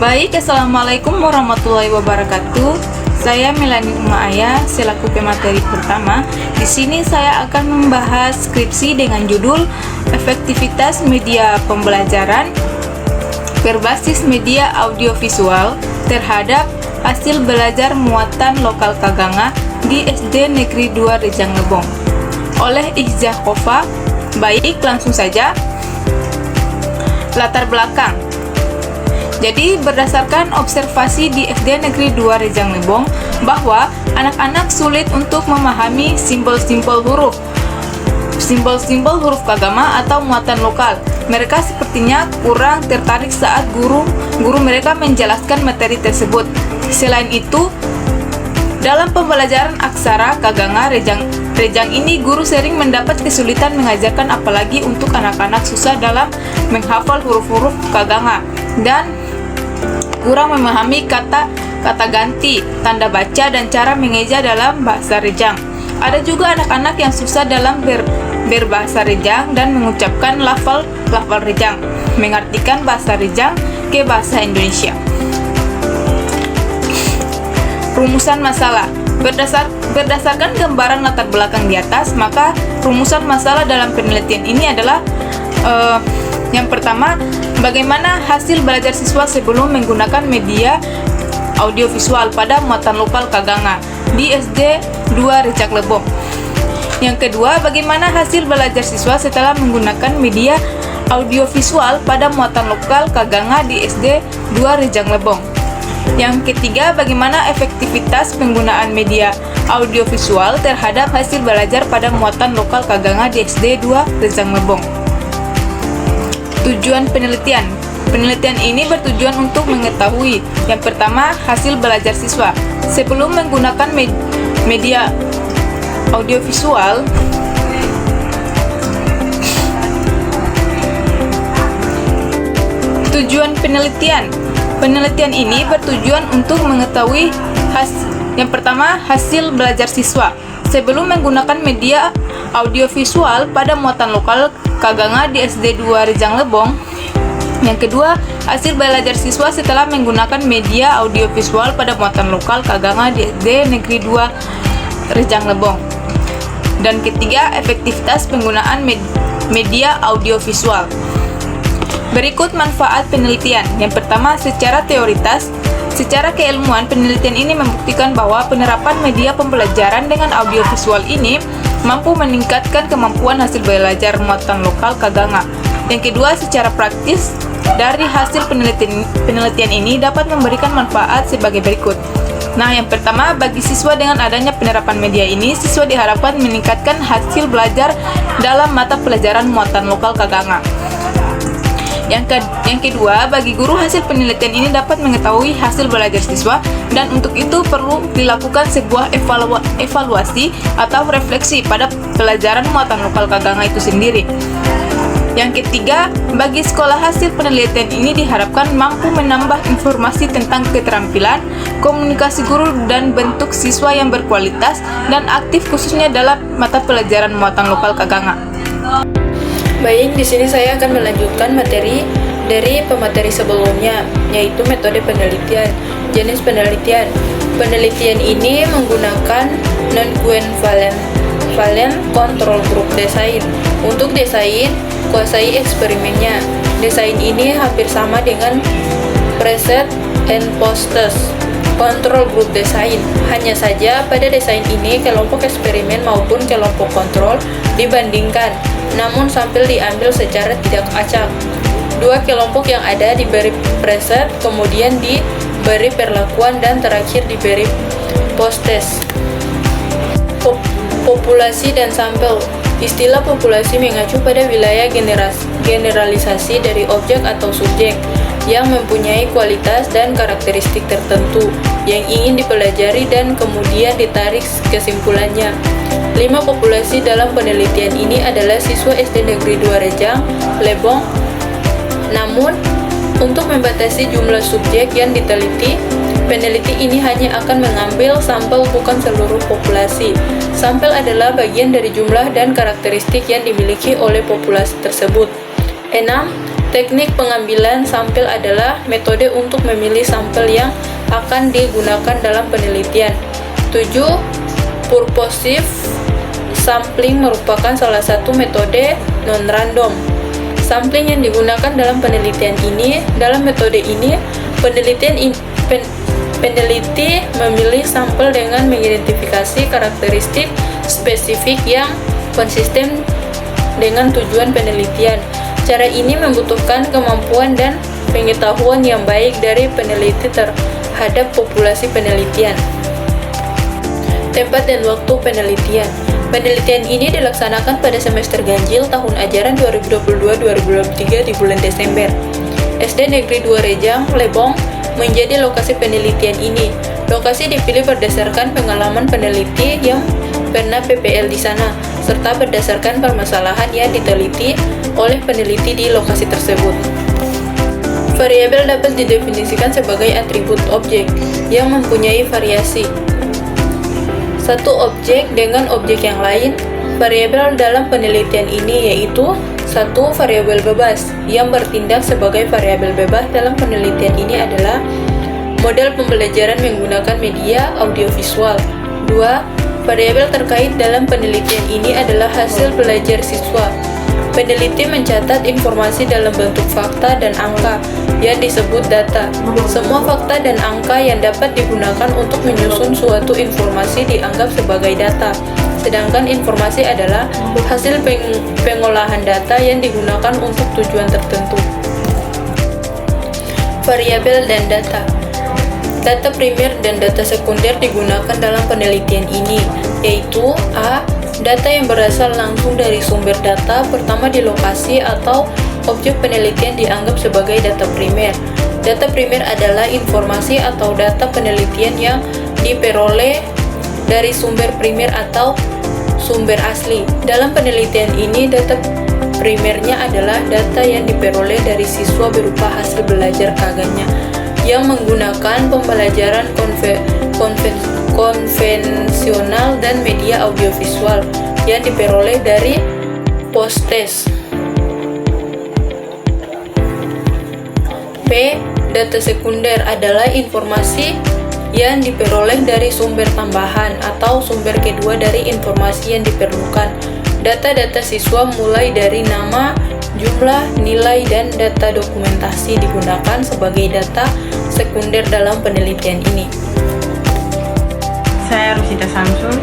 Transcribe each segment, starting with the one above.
Baik, Assalamualaikum warahmatullahi wabarakatuh. Saya Melani Umaaya selaku pemateri pertama. Di sini saya akan membahas skripsi dengan judul Efektivitas Media Pembelajaran berbasis media audiovisual terhadap hasil belajar muatan lokal Kaganga di SD Negeri 2 Rejang Lebong oleh Izzah Kofa. Baik, langsung saja. Latar belakang. Jadi, berdasarkan observasi di SD Negeri 2 Rejang Lebong bahwa anak-anak sulit untuk memahami simbol-simbol huruf Kagama atau muatan lokal. Mereka sepertinya kurang tertarik saat guru mereka menjelaskan materi tersebut. Selain itu, dalam pembelajaran aksara Kaganga Rejang ini, guru sering mendapat kesulitan mengajarkan, apalagi untuk anak-anak susah dalam menghafal huruf-huruf Kaganga dan kurang memahami kata ganti, tanda baca, dan cara mengeja dalam bahasa Rejang. Ada juga anak-anak yang susah dalam berbahasa Rejang dan mengucapkan lafal Rejang, mengartikan bahasa Rejang ke bahasa Indonesia. Rumusan masalah. Berdasarkan gambaran latar belakang di atas, maka rumusan masalah dalam penelitian ini adalah yang pertama, bagaimana hasil belajar siswa sebelum menggunakan media audiovisual pada muatan lokal Kaganga di SD 2 Rejang Lebong. Yang kedua, bagaimana hasil belajar siswa setelah menggunakan media audiovisual pada muatan lokal Kaganga di SD 2 Rejang Lebong. Yang ketiga, bagaimana efektivitas penggunaan media audiovisual terhadap hasil belajar pada muatan lokal Kaganga di SD 2 Rejang Lebong. Tujuan penelitian. Penelitian ini bertujuan untuk mengetahui, yang pertama, hasil belajar siswa sebelum menggunakan media audiovisual. Tujuan penelitian. Penelitian ini bertujuan untuk mengetahui yang pertama, hasil belajar siswa sebelum menggunakan media audiovisual pada muatan lokal Kaganga di SD 2 Rejang Lebong. Yang kedua, hasil belajar siswa setelah menggunakan media audiovisual pada muatan lokal Kaganga di SD Negeri 2 Rejang Lebong. Dan ketiga, efektivitas penggunaan media audiovisual. Berikut manfaat penelitian. Yang pertama, secara keilmuan, penelitian ini membuktikan bahwa penerapan media pembelajaran dengan audiovisual ini mampu meningkatkan kemampuan hasil belajar muatan lokal Kaganga. Yang kedua, secara praktis, dari hasil penelitian ini dapat memberikan manfaat sebagai berikut. Nah, yang pertama, bagi siswa dengan adanya penerapan media ini, siswa diharapkan meningkatkan hasil belajar dalam mata pelajaran muatan lokal Kaganga. Yang kedua, bagi guru, hasil penelitian ini dapat mengetahui hasil belajar siswa, dan untuk itu perlu dilakukan sebuah evaluasi atau refleksi pada pelajaran muatan lokal Kaganga itu sendiri. Yang ketiga, bagi sekolah, hasil penelitian ini diharapkan mampu menambah informasi tentang keterampilan, komunikasi guru, dan bentuk siswa yang berkualitas dan aktif khususnya dalam mata pelajaran muatan lokal Kaganga. Baik, di sini saya akan melanjutkan materi dari pemateri sebelumnya, yaitu metode penelitian. Jenis penelitian. Penelitian ini menggunakan non-covalent control group design. Untuk desain, kuasai eksperimennya. Desain ini hampir sama dengan preset and post-test control group design. Hanya saja pada desain ini kelompok eksperimen maupun kelompok kontrol dibandingkan, namun sampel diambil secara tidak acak. Dua kelompok yang ada diberi preset, kemudian diberi perlakuan, dan terakhir diberi post-test. Populasi dan sampel. Istilah populasi mengacu pada wilayah generalisasi dari objek atau subjek yang mempunyai kualitas dan karakteristik tertentu yang ingin dipelajari dan kemudian ditarik kesimpulannya. 5 populasi dalam penelitian ini adalah siswa SD Negeri 2 Rejang Lebong. Namun, untuk membatasi jumlah subjek yang diteliti, peneliti ini hanya akan mengambil sampel, bukan seluruh populasi. Sampel adalah bagian dari jumlah dan karakteristik yang dimiliki oleh populasi tersebut. 6. Teknik pengambilan sampel adalah metode untuk memilih sampel yang akan digunakan dalam penelitian. 7. Purposive sampling merupakan salah satu metode non-random. Sampling yang digunakan dalam penelitian ini, dalam metode ini, peneliti memilih sampel dengan mengidentifikasi karakteristik spesifik yang konsisten dengan tujuan penelitian. Cara ini membutuhkan kemampuan dan pengetahuan yang baik dari peneliti terhadap populasi penelitian. Tempat dan waktu penelitian. Penelitian ini dilaksanakan pada semester ganjil tahun ajaran 2022-2023 di bulan Desember. SD Negeri 2 Rejang, Lebong, menjadi lokasi penelitian ini. Lokasi dipilih berdasarkan pengalaman peneliti yang pernah PPL di sana, serta berdasarkan permasalahan yang diteliti oleh peneliti di lokasi tersebut. Variabel dapat didefinisikan sebagai atribut objek yang mempunyai variasi satu objek dengan objek yang lain. Variabel dalam penelitian ini yaitu satu, variabel bebas yang bertindak sebagai variabel bebas dalam penelitian ini adalah model pembelajaran menggunakan media audiovisual. 2. Variabel terkait dalam penelitian ini adalah hasil belajar siswa. Peneliti mencatat informasi dalam bentuk fakta dan angka yang disebut data. Semua fakta dan angka yang dapat digunakan untuk menyusun suatu informasi dianggap sebagai data. Sedangkan informasi adalah hasil pengolahan data yang digunakan untuk tujuan tertentu. Variabel dan data. Data primer dan data sekunder digunakan dalam penelitian ini, yaitu A. Data yang berasal langsung dari sumber data pertama di lokasi atau objek penelitian dianggap sebagai data primer. Data primer adalah informasi atau data penelitian yang diperoleh dari sumber primer atau sumber asli. Dalam penelitian ini, data primernya adalah data yang diperoleh dari siswa berupa hasil belajar kaganya yang menggunakan pembelajaran konvensional dan media audiovisual yang diperoleh dari post-test. B. Data sekunder adalah informasi yang diperoleh dari sumber tambahan atau sumber kedua dari informasi yang diperlukan. Data-data siswa mulai dari nama, jumlah, nilai, dan data dokumentasi digunakan sebagai data sekunder dalam penelitian ini. Saya Rusita Samsul,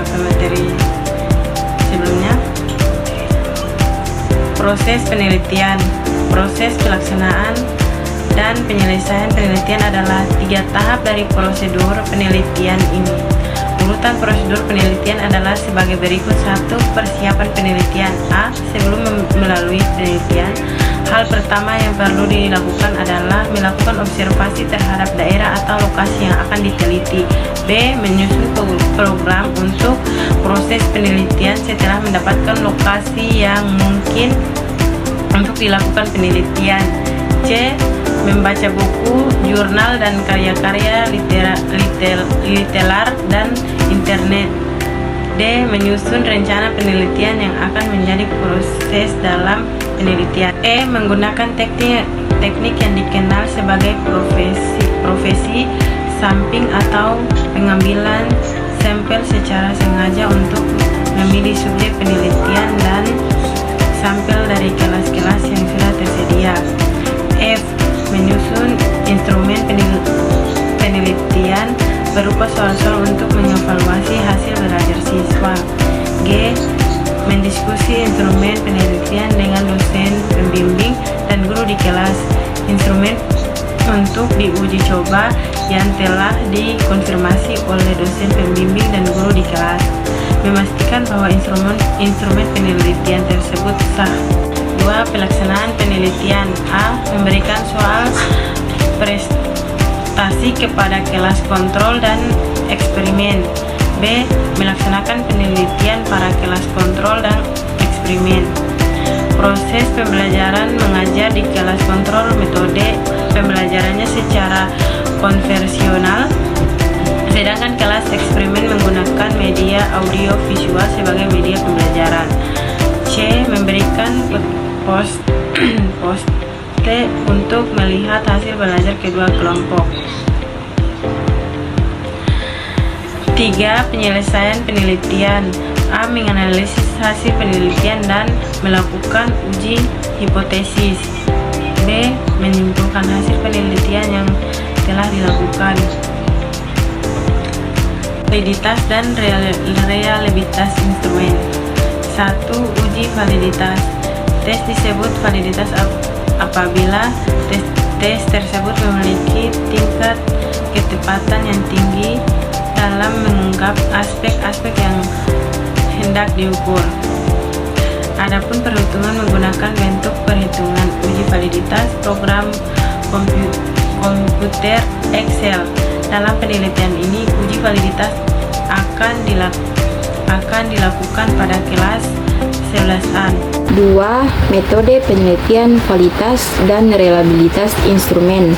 pemateri sebelumnya. Proses penelitian, proses pelaksanaan, dan penyelesaian penelitian adalah 3 tahap dari prosedur penelitian ini. Urutan prosedur penelitian adalah sebagai berikut. 1. Persiapan penelitian. A. Sebelum melalui penelitian, hal pertama yang perlu dilakukan adalah melakukan observasi terhadap daerah atau lokasi yang akan diteliti. B. Menyusun program untuk proses penelitian setelah mendapatkan lokasi yang mungkin untuk dilakukan penelitian. C. Membaca buku, jurnal, dan karya-karya literar dan internet. D. Menyusun rencana penelitian yang akan menjadi proses dalam penelitian. E. Menggunakan teknik yang dikenal sebagai profesi sampling atau pengambilan sampel secara sengaja untuk memilih subjek penelitian dan sampel dari kelas-kelas yang sudah tersedia. F. Menyusun instrumen penelitian berupa soal-soal untuk mengevaluasi hasil belajar siswa. G. Mendiskusi instrumen penelitian dengan dosen pembimbing dan guru di kelas. Instrumen untuk diuji coba yang telah dikonfirmasi oleh dosen pembimbing dan guru di kelas. Memastikan bahwa instrumen penelitian tersebut sah. 2. Pelaksanaan penelitian. A. Memberikan soal prestasi kepada kelas kontrol dan eksperimen. B. Melaksanakan penelitian para kelas kontrol dan eksperimen. Proses pembelajaran mengajar di kelas kontrol, metode pembelajarannya secara konvensional, sedangkan kelas eksperimen menggunakan media audio visual sebagai media pembelajaran. C. Memberikan post post untuk melihat hasil belajar kedua kelompok. 3. Penyelesaian penelitian. A. Menganalisis hasil penelitian dan melakukan uji hipotesis. B. Menyimpulkan hasil penelitian yang telah dilakukan. Validitas dan reliabilitas instrumen. 1. Uji validitas. Tes disebut validitas apabila tes tersebut memiliki tingkat ketepatan yang tinggi dalam mengungkap aspek-aspek yang hendak diukur. Adapun perhitungan menggunakan bentuk perhitungan uji validitas program komputer Excel. Dalam penelitian ini, uji validitas akan dilakukan pada kelas 11A. 2. Metode penelitian validitas dan reliabilitas instrumen.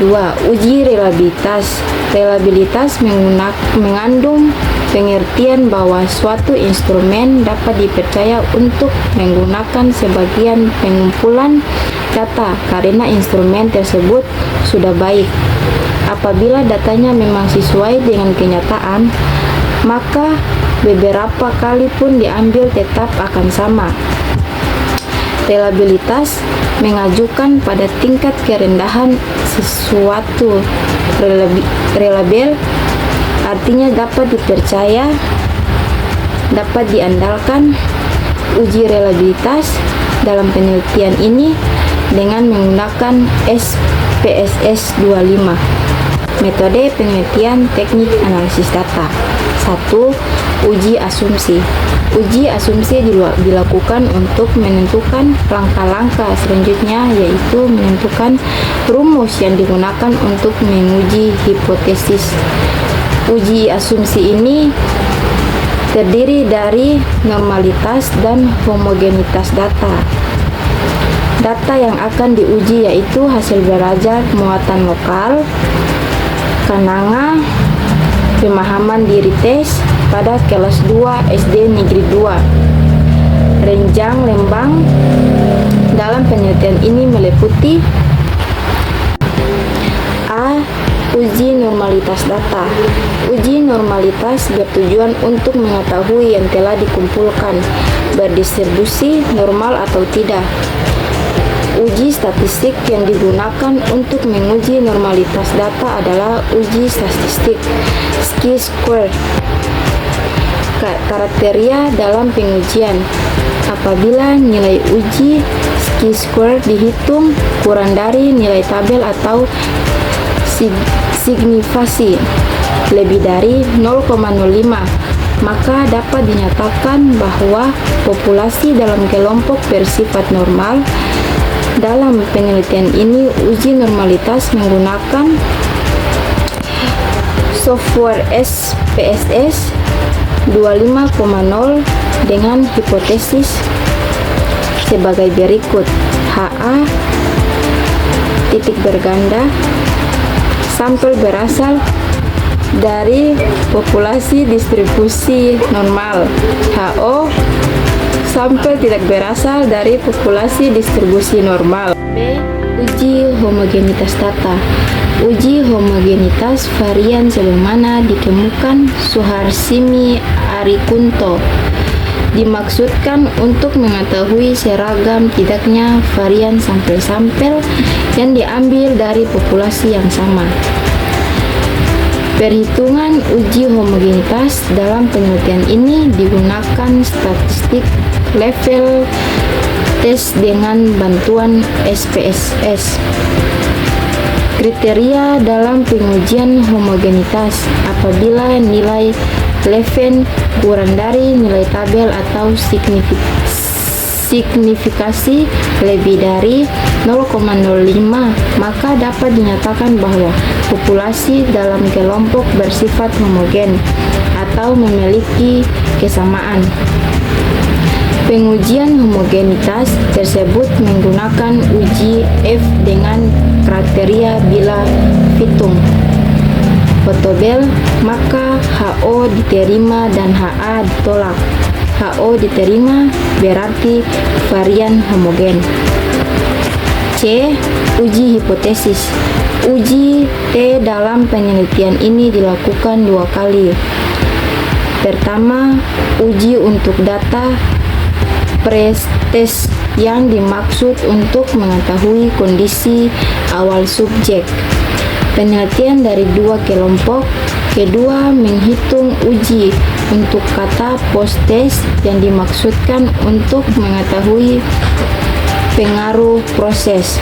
2. Uji reliabilitas. Reliabilitas mengandung pengertian bahwa suatu instrumen dapat dipercaya untuk menggunakan sebagian pengumpulan data karena instrumen tersebut sudah baik. Apabila datanya memang sesuai dengan kenyataan, maka beberapa kali pun diambil tetap akan sama. Reliabilitas mengajukan pada tingkat kerendahan sesuatu reliable, artinya dapat dipercaya, dapat diandalkan. Uji reliabilitas dalam penelitian ini dengan menggunakan SPSS 25. Metode penelitian teknik analisis data. 1. Uji asumsi. Uji asumsi dilakukan untuk menentukan langkah-langkah selanjutnya, yaitu menentukan rumus yang digunakan untuk menguji hipotesis. Uji asumsi ini terdiri dari normalitas dan homogenitas data. Data yang akan diuji yaitu hasil belajar muatan lokal, Kananga, pemahaman diri tes pada kelas 2 SD Negeri 2. Renjang Lembang dalam penelitian ini meliputi A. Uji normalitas data. Uji normalitas bertujuan untuk mengetahui yang telah dikumpulkan berdistribusi normal atau tidak. Uji statistik yang digunakan untuk menguji normalitas data adalah uji statistik chi-square. Kriteria dalam pengujian. Apabila nilai uji chi-square dihitung kurang dari nilai tabel atau signifikasi lebih dari 0,05, maka dapat dinyatakan bahwa populasi dalam kelompok bersifat normal. Dalam penelitian ini, uji normalitas menggunakan software SPSS 25.0 dengan hipotesis sebagai berikut. HA titik berganda, sampel berasal dari populasi distribusi normal. HO, sampel tidak berasal dari populasi distribusi normal. B. Uji homogenitas data. Uji homogenitas varian sebagaimana ditemukan Suharsimi Arikunto dimaksudkan untuk mengetahui seragam tidaknya varian sampel-sampel yang diambil dari populasi yang sama. Perhitungan uji homogenitas dalam penelitian ini digunakan statistik level tes dengan bantuan SPSS. Kriteria dalam pengujian homogenitas: apabila nilai level kurang dari nilai tabel atau signifikasi lebih dari 0,05, maka dapat dinyatakan bahwa populasi dalam kelompok bersifat homogen atau memiliki kesamaan. Pengujian homogenitas tersebut menggunakan uji F dengan kriteria bila Pitung Photobel, maka HO diterima dan HA ditolak. HO diterima berarti varian homogen. C. Uji hipotesis. Uji T dalam penelitian ini dilakukan 2 kali. Pertama, uji untuk data pre-test yang dimaksud untuk mengetahui kondisi awal subjek. Penelitian dari 2 kelompok. Kedua, menghitung uji untuk kata post-test yang dimaksudkan untuk mengetahui pengaruh proses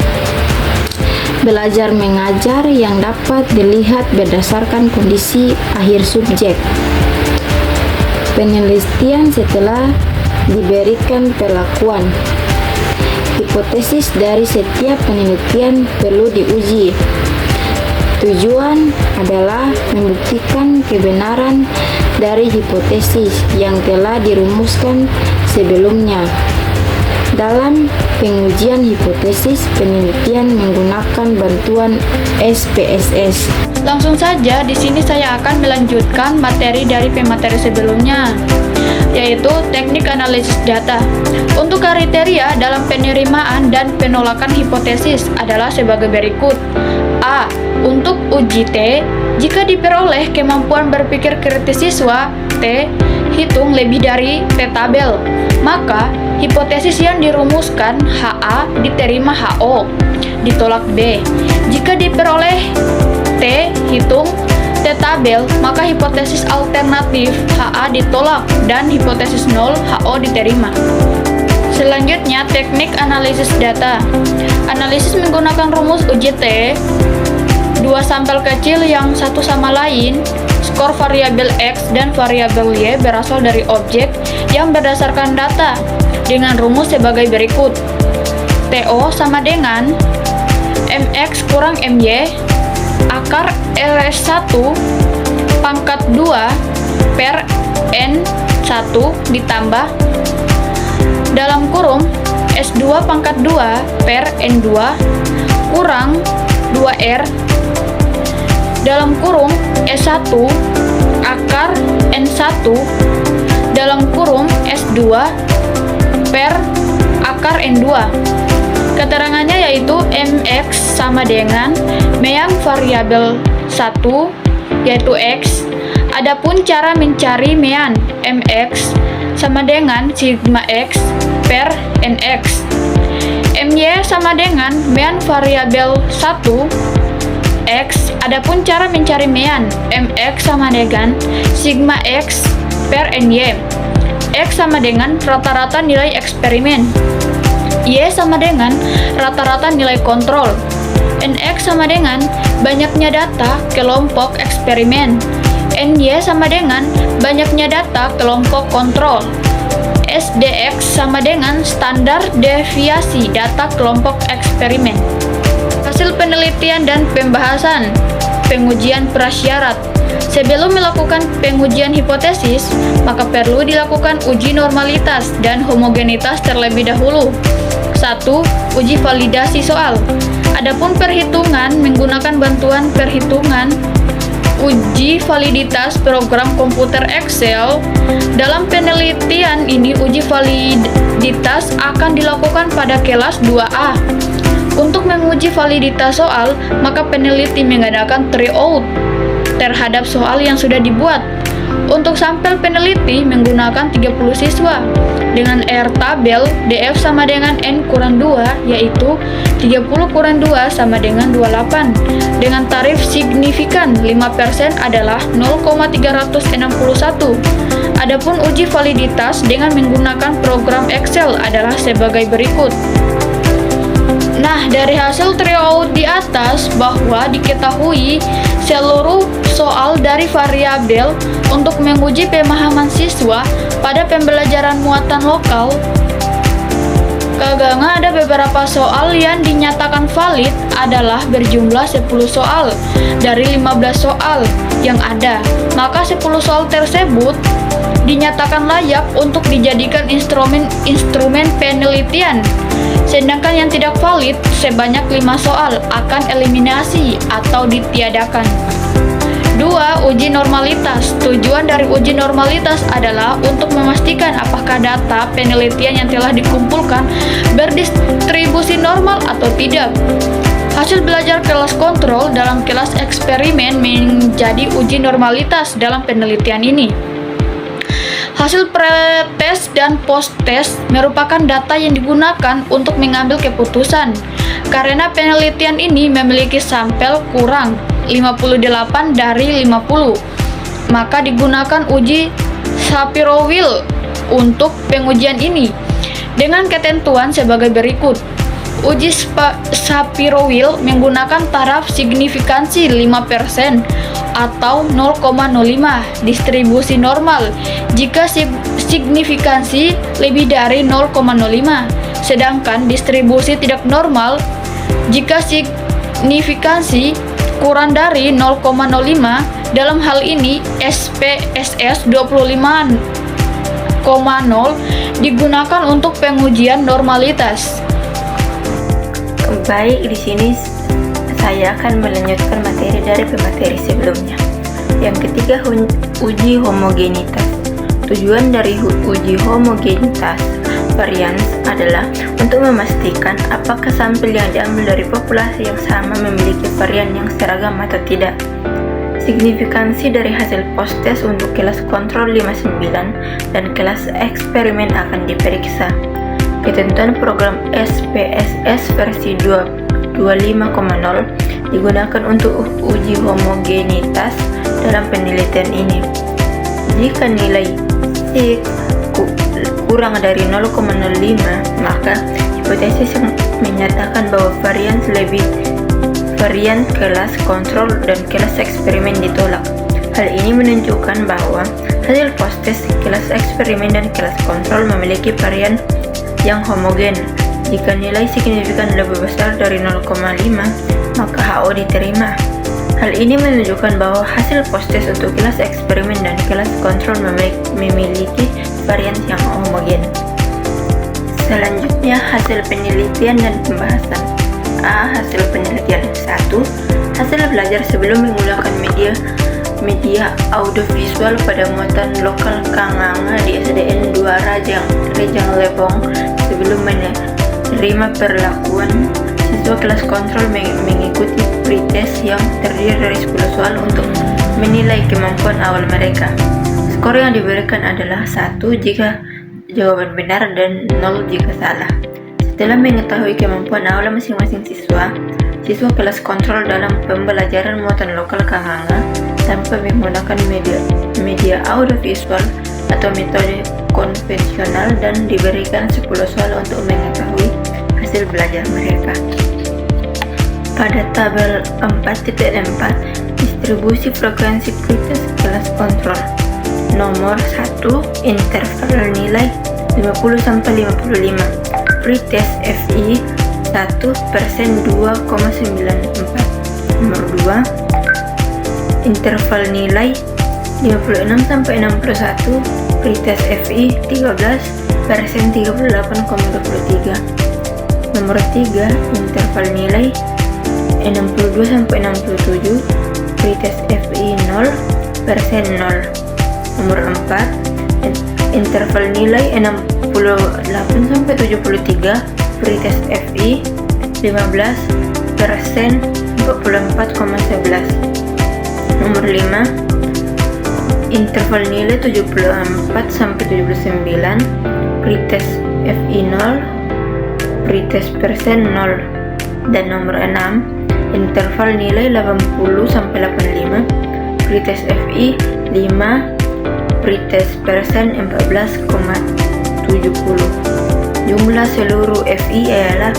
belajar mengajar yang dapat dilihat berdasarkan kondisi akhir subjek. Penelitian setelah diberikan perlakuan. Hipotesis dari setiap penelitian perlu diuji. Tujuan adalah membuktikan kebenaran dari hipotesis yang telah dirumuskan sebelumnya. Dalam pengujian hipotesis, penelitian menggunakan bantuan SPSS. Langsung saja, di sini saya akan melanjutkan materi dari pemateri sebelumnya, yaitu teknik analisis data. Untuk kriteria dalam penerimaan dan penolakan hipotesis adalah sebagai berikut. A. Untuk uji T, jika diperoleh kemampuan berpikir kritis siswa T hitung lebih dari T tabel, maka hipotesis yang dirumuskan HA diterima HO, ditolak B. Jika diperoleh T hitung T tabel, maka hipotesis alternatif HA ditolak dan hipotesis 0 HO diterima. Selanjutnya, teknik analisis data. Analisis menggunakan rumus uji T, 2 sampel kecil yang satu sama lain, skor variabel X dan variabel Y berasal dari objek yang berdasarkan data dengan rumus sebagai berikut. TO sama dengan MX kurang MY akar LS1 pangkat 2 per N1 ditambah dalam kurung S2 pangkat 2 per N2 kurang 2R dalam kurung S1 akar N1 dalam kurung S2 per akar N2. Keterangannya yaitu MX sama dengan meang variabel 1 yaitu X. Adapun cara mencari mean MX sama dengan sigma X per NX. MY sama dengan mean variabel 1 X. Adapun cara mencari mean MX sama dengan sigma X per NY. X sama dengan rata-rata nilai eksperimen. Y sama dengan rata-rata nilai kontrol. NX sama dengan banyaknya data kelompok eksperimen. NY sama dengan banyaknya data kelompok kontrol. SDX sama dengan standar deviasi data kelompok eksperimen. Hasil penelitian dan pembahasan. Pengujian prasyarat. Sebelum melakukan pengujian hipotesis, maka perlu dilakukan uji normalitas dan homogenitas terlebih dahulu. 1. Uji validasi soal. Adapun perhitungan menggunakan bantuan perhitungan uji validitas program komputer Excel. Dalam penelitian ini, uji validitas akan dilakukan pada kelas 2A. Untuk menguji validitas soal, maka peneliti mengadakan tryout terhadap soal yang sudah dibuat. Untuk sampel peneliti menggunakan 30 siswa dengan R tabel DF sama dengan N kurang 2, yaitu 30 kurang 2 sama dengan 28. Dengan tarif signifikan 5% adalah 0,361. Adapun uji validitas dengan menggunakan program Excel adalah sebagai berikut. Nah, dari hasil tryout di atas bahwa diketahui seluruh soal dari variabel untuk menguji pemahaman siswa pada pembelajaran muatan lokal. Kagangan ada beberapa soal yang dinyatakan valid adalah berjumlah 10 soal dari 15 soal yang ada. Maka 10 soal tersebut dinyatakan layak untuk dijadikan instrumen penelitian. Sedangkan yang tidak valid sebanyak 5 soal akan eliminasi atau ditiadakan. 2. Uji normalitas. Tujuan dari uji normalitas adalah untuk memastikan apakah data penelitian yang telah dikumpulkan berdistribusi normal atau tidak. Hasil belajar kelas kontrol dalam kelas eksperimen menjadi uji normalitas dalam penelitian ini. Hasil pre-tes dan post-tes merupakan data yang digunakan untuk mengambil keputusan. Karena penelitian ini memiliki sampel kurang 58 dari 50, maka digunakan uji Shapiro-Wilk untuk pengujian ini dengan ketentuan sebagai berikut. Uji Shapiro-Wilk menggunakan taraf signifikansi 5% atau 0,05 distribusi normal jika signifikansi lebih dari 0,05, sedangkan distribusi tidak normal jika signifikansi kurang dari 0,05. Dalam hal ini SPSS 25,0 digunakan untuk pengujian normalitas. Baik, di sini saya akan melanjutkan materi dari pemateri sebelumnya. Yang ketiga, uji homogenitas. Tujuan dari uji homogenitas varians adalah untuk memastikan apakah sampel yang diambil dari populasi yang sama memiliki varian yang seragam atau tidak. Signifikansi dari hasil post-test untuk kelas kontrol 59 dan kelas eksperimen akan diperiksa. Ketentuan program SPSS versi 25,0 digunakan untuk uji homogenitas dalam penelitian ini. Jika nilai sigg kurang dari 0,05, maka hipotesis menyatakan bahwa varian kelas kontrol dan kelas eksperimen ditolak. Hal ini menunjukkan bahwa hasil post-test kelas eksperimen dan kelas kontrol memiliki varian yang homogen. Jika nilai signifikan lebih besar dari 0,5, maka HO diterima. Hal ini menunjukkan bahwa hasil post-test untuk kelas eksperimen dan kelas kontrol memiliki varian yang homogen. Selanjutnya, hasil penelitian dan pembahasan. A. Hasil penelitian. 1. Hasil belajar sebelum menggunakan media audiovisual pada muatan lokal Kanganga di SDN 2 Rejang Lebong sebelum menerima perlakuan. Siswa kelas kontrol mengikuti pretest yang terdiri dari 10 soal untuk menilai kemampuan awal mereka. Skor yang diberikan adalah 1 jika jawaban benar dan 0 jika salah. Setelah mengetahui kemampuan awal masing-masing siswa kelas kontrol dalam pembelajaran muatan lokal Kanganga tanpa menggunakan media audiovisual atau metode konvensional dan diberikan 10 soal untuk mengetahui hasil belajar mereka. Pada tabel 4.4, distribusi frekuensi pretest kelas kontrol. Nomor 1, interval nilai 50-55. Pretest FI 1% 2,94. Nomor 2, interval nilai 56-61. Pretest FI 13% 38,23. Nomor 3, interval nilai 62-67. Pretest FI 0%. Nomor 4, interval nilai 68-73. Pretest FI 15% 44,11. Nomor 5, interval nilai 74-79. Pretest FI 0. Pretest persen 0. Dan nomor 6, interval nilai 80-85. Pretest FI 5. Pretest persen 14,70. Jumlah seluruh FI adalah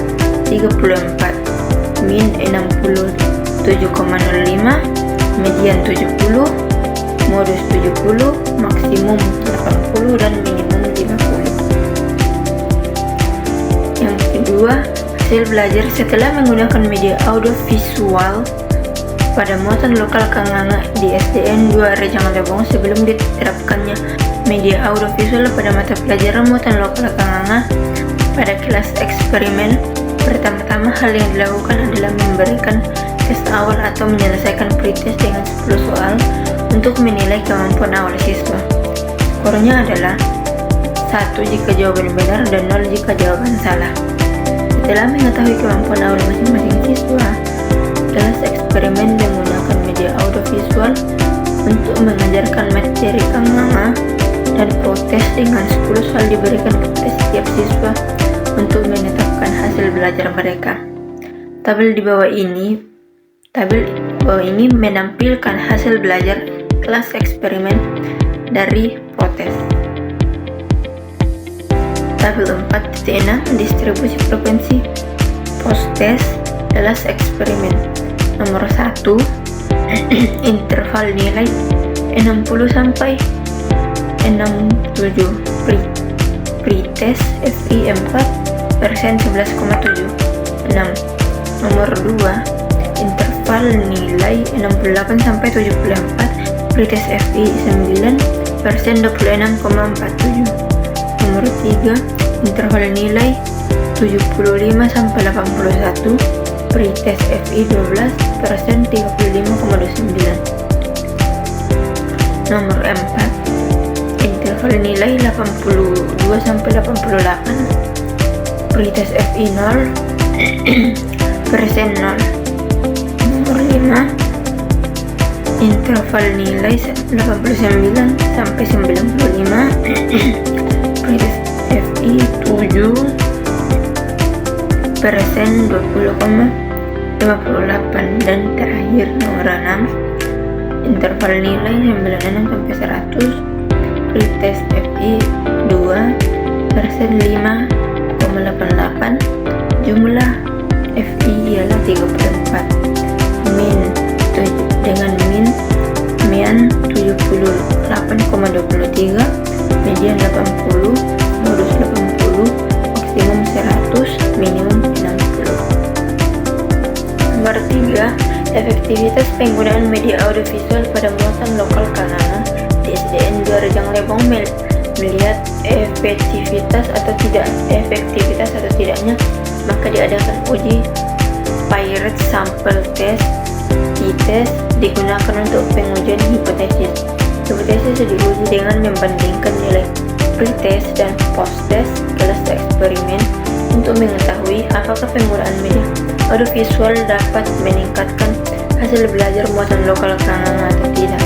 34. Min 67,05. Median 70. Modus 70. Maksimum 80 dan minimum 50. Yang kedua, hasil belajar setelah menggunakan media audiovisual pada muatan lokal Kanganga di SDN 2 Rejang Lebong sebelum diterapkannya media audiovisual pada mata pelajaran muatan lokal Kanganga pada kelas eksperimen. Pertama-tama hal yang dilakukan adalah memberikan pretest awal atau menyelesaikan pretest dengan 10 soal untuk menilai kemampuan awal siswa. Skornya adalah 1 jika jawaban benar dan 0 jika jawaban salah. Setelah mengetahui kemampuan awal masing-masing siswa, kelas eksperimen menggunakan media audiovisual untuk mengajarkan materi Kanganga dan protes dengan 10 soal diberikan kepada setiap siswa untuk menetapkan hasil belajar mereka. Tabel di bawah ini menampilkan hasil belajar kelas eksperimen dari protes. Tabel 4.6 distribusi provinsi post-test kelas eksperimen. Nomor 1 interval nilai 60 sampai 67, pretest FI 4% 11,76. Nomor 2 interval nilai 68 sampai 74, pretest FI 9% 26,47. Nomor 3 interval nilai 75 sampai 81, pretest FI 12% 35,29. Nomor 4 interval nilai 82 sampai 88, pretest FI 0 persen 0. Nomor 5 interval nilai 89 sampai 95, pretest FI 7% 20,58. Dan terakhir nomor 6 interval nilai 96 sampai 100, pretest FI 2% 5,88. Jumlah FI ialah 34. Dengan min 78,23, median 80, modus 80, maksimum 100, minimum 60. Nomor 3, efektivitas penggunaan media audiovisual pada muatan lokal Kanganga di SDN 2 Rejang Lebong melihat efektivitas atau tidaknya, maka diadakan uji pilot sample test (t-test) digunakan untuk pengujian hipotesis. Hipotesis diuji dengan membandingkan nilai pretest dan post-test kelas eksperimen untuk mengetahui apakah penggunaan media audiovisual dapat meningkatkan hasil belajar muatan lokal Kanganga atau tidak.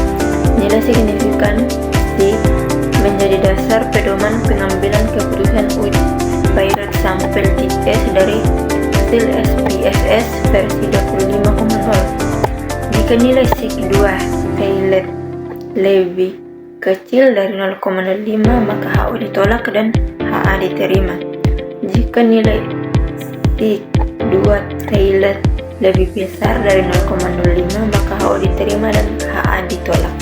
Nilai signifikan menjadi dasar pedoman pengambilan keputusan uji pilot sample t-test dari hasil SPSS versi 25,0. Jika nilai SIG 2 pilot lebih kecil dari 0,05, maka HO ditolak dan HA diterima. Jika nilai SIG 2 pilot lebih besar dari 0,05, maka HO diterima dan HA ditolak.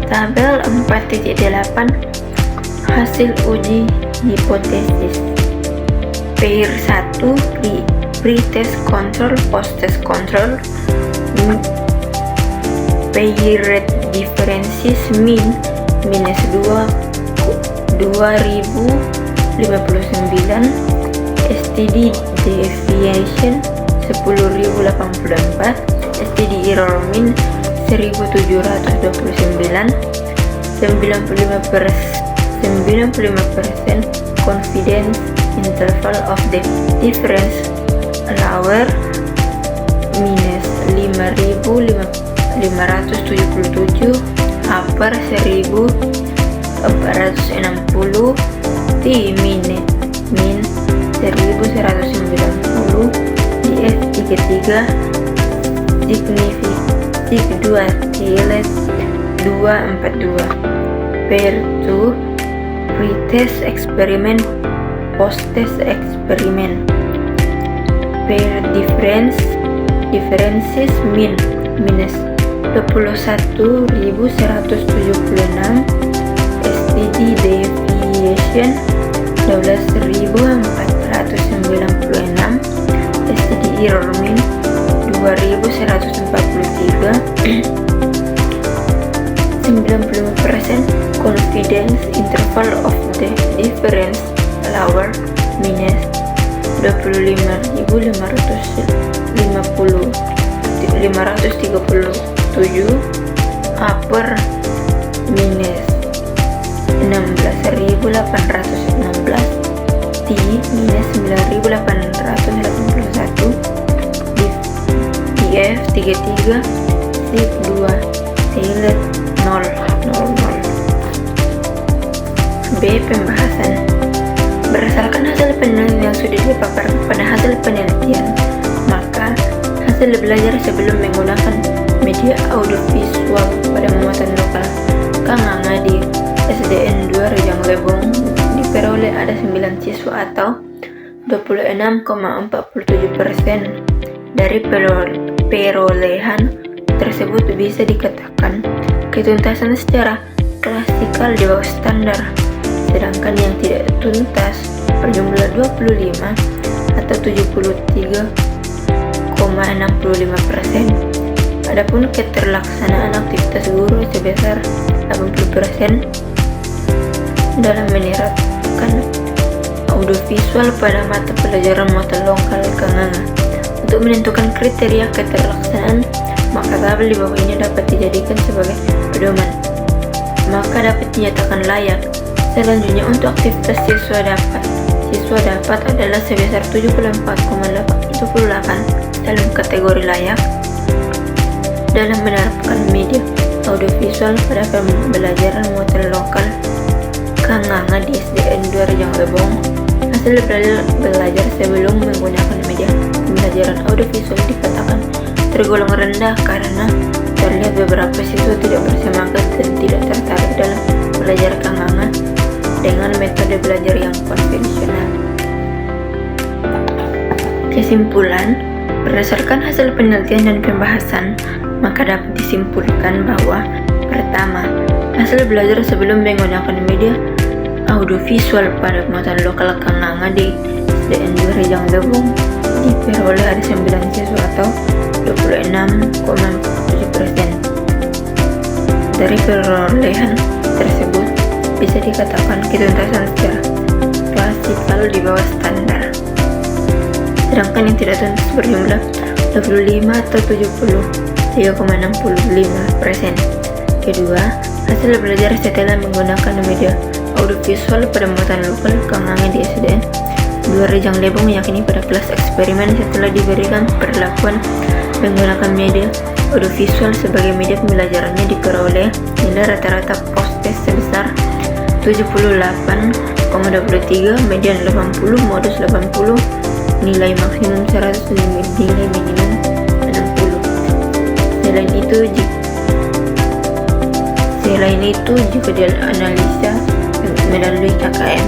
Tabel 4.8 hasil uji hipotesis. Pair 1 pre-test control, post-test control. Pair differences min minus 2059, STD deviation 10.084, STD error min 1729, 95% confidence interval of the difference lower minus 5.577, upper 1.460, T min 1.190, DF 33, SIG 2 TLS 242. Pair 2 pre-test eksperimen, post-test eksperimen. Pair differences min minus 21.176, STD deviation 12.496, STD error min 2.143, 95% confidence interval of the difference lower minus 25.550, 537 A per minus 16.816 T minus 9.881 DF 33 Sip 2 Tilet 000. B. Pembahasan. Berdasarkan hasil penelitian yang sudah dipaparkan pada hasil penelitian, maka hasil belajar sebelum menggunakan media audiovisual pada muatan lokal Kanganga di SDN 2 Rejang Lebong diperoleh ada 9 siswa atau 26,47%. Dari perolehan tersebut bisa dikatakan ketuntasan secara klasikal di bawah standar, sedangkan yang tidak tuntas berjumlah 25 atau 73,65%. Adapun keterlaksanaan aktivitas guru sebesar 80% dalam menerapkan audiovisual pada mata pelajaran muatan lokal Kanganga. Untuk menentukan kriteria keterlaksanaan, maka tabel di bawah ini dapat dijadikan sebagai pedoman, maka dapat dinyatakan layak. Selanjutnya, untuk aktivitas siswa dapat adalah sebesar 74,88 dalam kategori layak dalam menerapkan media audiovisual pada pembelajaran muatan lokal Kanganga di SDN 2 Rejang Lebong. Hasil belajar sebelum menggunakan media pembelajaran audiovisual dikatakan tergolong rendah karena terlihat beberapa siswa tidak bersemangat dan tidak tertarik dalam belajar Kanganga dengan metode belajar yang konvensional. Kesimpulan, berdasarkan hasil penelitian dan pembahasan, maka dapat disimpulkan bahwa pertama, hasil belajar sebelum menggunakan media audiovisual pada muatan lokal Kanganga di SDN 2 Rejang Lebong diperoleh ada 9 siswa atau 26,47%. Dari perolehan tersebut bisa dikatakan ketuntasan secara klasikal di bawah standar, sedangkan yang tidak tuntas berjumlah 25 atau 73,65%. Kedua, hasil belajar setelah menggunakan media audiovisual pada muatan lokal Kanganga di SDN 2 Rejang Lebong yakni pada kelas eksperimen setelah diberikan perlakuan menggunakan media audiovisual sebagai media pembelajarannya diperoleh nilai rata-rata post-test sebesar 78,23, median 80, modus 80, nilai maksimum 100, nilai minimum 60. Selain itu jika dianalisa melalui KKM.